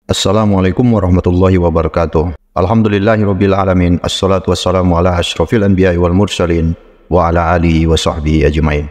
Assalamualaikum warahmatullahi wabarakatuh. Alhamdulillahirabbil alamin. Assalatu wassalamu ala asyrafil anbiya'i wal mursalin wa ala alihi wa sahbihi ajmain.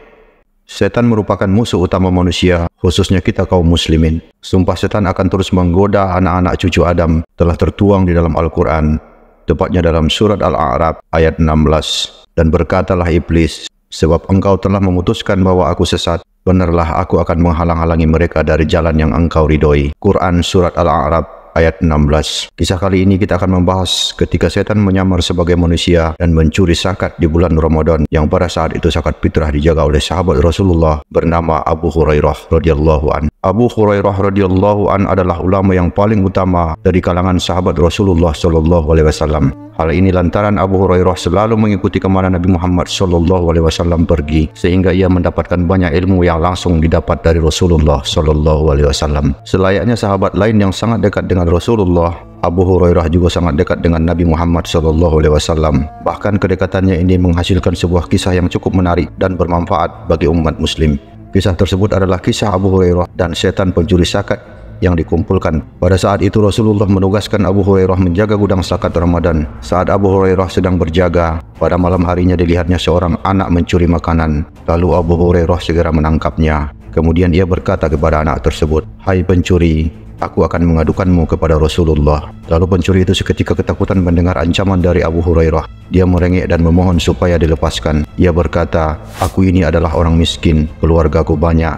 Setan merupakan musuh utama manusia, khususnya kita kaum muslimin. Sumpah setan akan terus menggoda anak-anak cucu Adam telah tertuang di dalam Al-Quran, tepatnya dalam surat Al-A'raf ayat 16. Dan berkatalah iblis, sebab engkau telah memutuskan bahwa aku sesat, benarlah aku akan menghalang-halangi mereka dari jalan yang engkau ridhoi. Quran Surat Al-A'raf ayat 16. Kisah kali ini kita akan membahas ketika setan menyamar sebagai manusia dan mencuri zakat di bulan Ramadan, yang pada saat itu zakat fitrah dijaga oleh sahabat Rasulullah bernama Abu Hurairah radhiyallahu an. Abu Hurairah radhiyallahu an adalah ulama yang paling utama dari kalangan sahabat Rasulullah sallallahu alaihi wasallam. Hal ini lantaran Abu Hurairah selalu mengikuti kemana Nabi Muhammad sallallahu alaihi wasallam pergi, sehingga ia mendapatkan banyak ilmu yang langsung didapat dari Rasulullah sallallahu alaihi wasallam. Selayaknya sahabat lain yang sangat dekat dengan Rasulullah, Abu Hurairah juga sangat dekat dengan Nabi Muhammad sallallahu alaihi wasallam. Bahkan kedekatannya ini menghasilkan sebuah kisah yang cukup menarik dan bermanfaat bagi umat muslim. Kisah tersebut adalah kisah Abu Hurairah dan setan pencuri zakat yang dikumpulkan. Pada saat itu Rasulullah menugaskan Abu Hurairah menjaga gudang zakat Ramadan. Saat Abu Hurairah sedang berjaga, pada malam harinya dilihatnya seorang anak mencuri makanan. Lalu Abu Hurairah segera menangkapnya. Kemudian ia berkata kepada anak tersebut, "Hai pencuri, aku akan mengadukanmu kepada Rasulullah." Lalu pencuri itu seketika ketakutan mendengar ancaman dari Abu Hurairah. Dia merengek dan memohon supaya dilepaskan. Ia berkata, "Aku ini adalah orang miskin, keluargaku banyak,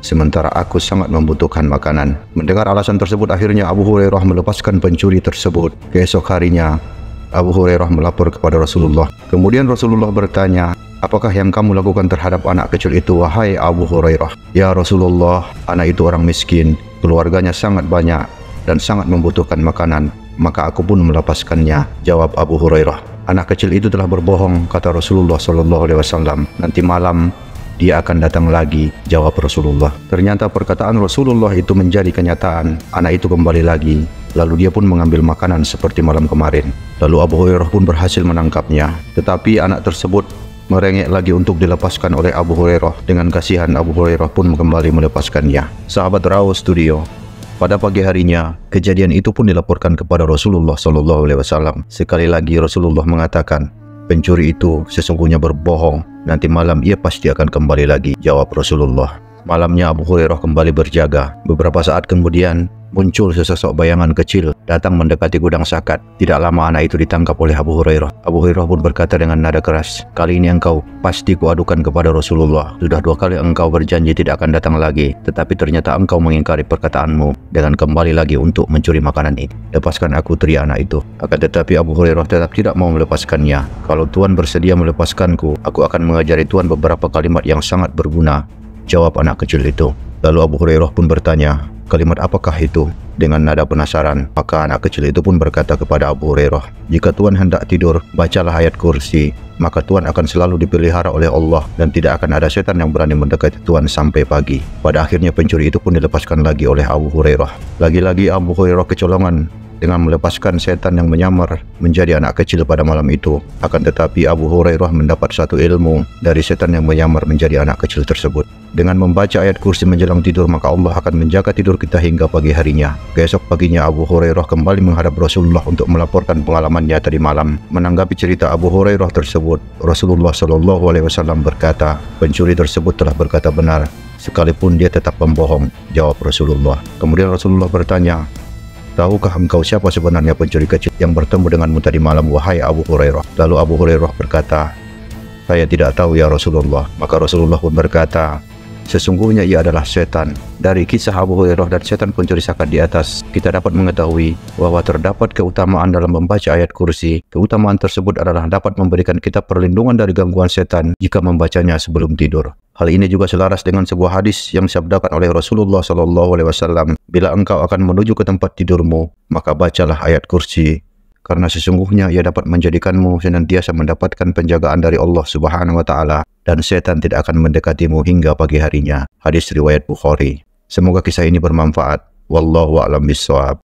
sementara aku sangat membutuhkan makanan." Mendengar alasan tersebut, akhirnya Abu Hurairah melepaskan pencuri tersebut. Keesok harinya, Abu Hurairah melapor kepada Rasulullah. Kemudian Rasulullah bertanya, "Apakah yang kamu lakukan terhadap anak kecil itu, wahai Abu Hurairah?" "Ya Rasulullah, anak itu orang miskin, keluarganya sangat banyak dan sangat membutuhkan makanan, maka aku pun melepaskannya," jawab Abu Hurairah. "Anak kecil itu telah berbohong," kata Rasulullah SAW. "Nanti malam dia akan datang lagi," jawab Rasulullah. Ternyata perkataan Rasulullah itu menjadi kenyataan. Anak itu kembali lagi, lalu dia pun mengambil makanan seperti malam kemarin. Lalu Abu Hurairah pun berhasil menangkapnya. Tetapi anak tersebut merengek lagi untuk dilepaskan oleh Abu Hurairah. Dengan kasihan, Abu Hurairah pun kembali melepaskannya. Sahabat Raw Studio. Pada pagi harinya, kejadian itu pun dilaporkan kepada Rasulullah SAW. Sekali lagi Rasulullah mengatakan, "Pencuri itu sesungguhnya berbohong. Nanti malam ia pasti akan kembali lagi," jawab Rasulullah. Malamnya Abu Hurairah kembali berjaga. Beberapa saat kemudian muncul sesosok bayangan kecil datang mendekati gudang zakat. Tidak lama anak itu ditangkap oleh Abu Hurairah. Abu Hurairah pun berkata dengan nada keras, "Kali ini engkau pasti kuadukan kepada Rasulullah. Sudah 2 kali engkau berjanji tidak akan datang lagi, tetapi ternyata engkau mengingkari perkataanmu dengan kembali lagi untuk mencuri makanan ini. Lepaskan aku," teriak anak itu. Akan tetapi Abu Hurairah tetap tidak mau melepaskannya. "Kalau Tuan bersedia melepaskanku, aku akan mengajari Tuan beberapa kalimat yang sangat berguna," jawab anak kecil itu. Lalu Abu Hurairah pun bertanya, "Kalimat apakah itu?" Dengan nada penasaran, maka anak kecil itu pun berkata kepada Abu Hurairah, "Jika Tuan hendak tidur, bacalah ayat kursi, maka Tuan akan selalu dipelihara oleh Allah dan tidak akan ada setan yang berani mendekati Tuan sampai pagi." Pada akhirnya pencuri itu pun dilepaskan lagi oleh Abu Hurairah. Lagi-lagi Abu Hurairah kecolongan dengan melepaskan setan yang menyamar menjadi anak kecil pada malam itu. Akan tetapi Abu Hurairah mendapat satu ilmu dari setan yang menyamar menjadi anak kecil tersebut. Dengan membaca ayat kursi menjelang tidur, maka Allah akan menjaga tidur kita hingga pagi harinya. Keesok paginya Abu Hurairah kembali menghadap Rasulullah untuk melaporkan pengalamannya tadi malam. Menanggapi cerita Abu Hurairah tersebut, Rasulullah SAW berkata, "Pencuri tersebut telah berkata benar, sekalipun dia tetap membohong," jawab Rasulullah. Kemudian Rasulullah bertanya, "Tahukah engkau siapa sebenarnya pencuri kecil yang bertemu denganmu tadi malam, wahai Abu Hurairah?" Lalu Abu Hurairah berkata, "Saya tidak tahu ya Rasulullah." Maka Rasulullah pun berkata, "Sesungguhnya ia adalah setan." Dari kisah Abu Hurairah dan setan pencuri zakat di atas, kita dapat mengetahui bahwa terdapat keutamaan dalam membaca ayat kursi. Keutamaan tersebut adalah dapat memberikan kita perlindungan dari gangguan setan jika membacanya sebelum tidur. Hal ini juga selaras dengan sebuah hadis yang disabdakan oleh Rasulullah SAW, "Bila engkau akan menuju ke tempat tidurmu, maka bacalah ayat kursi, karena sesungguhnya ia dapat menjadikanmu senantiasa mendapatkan penjagaan dari Allah Subhanahu wa Ta'ala, dan setan tidak akan mendekatimu hingga pagi harinya." Hadis riwayat Bukhari. Semoga kisah ini bermanfaat. Wallahu a'lam bishawab.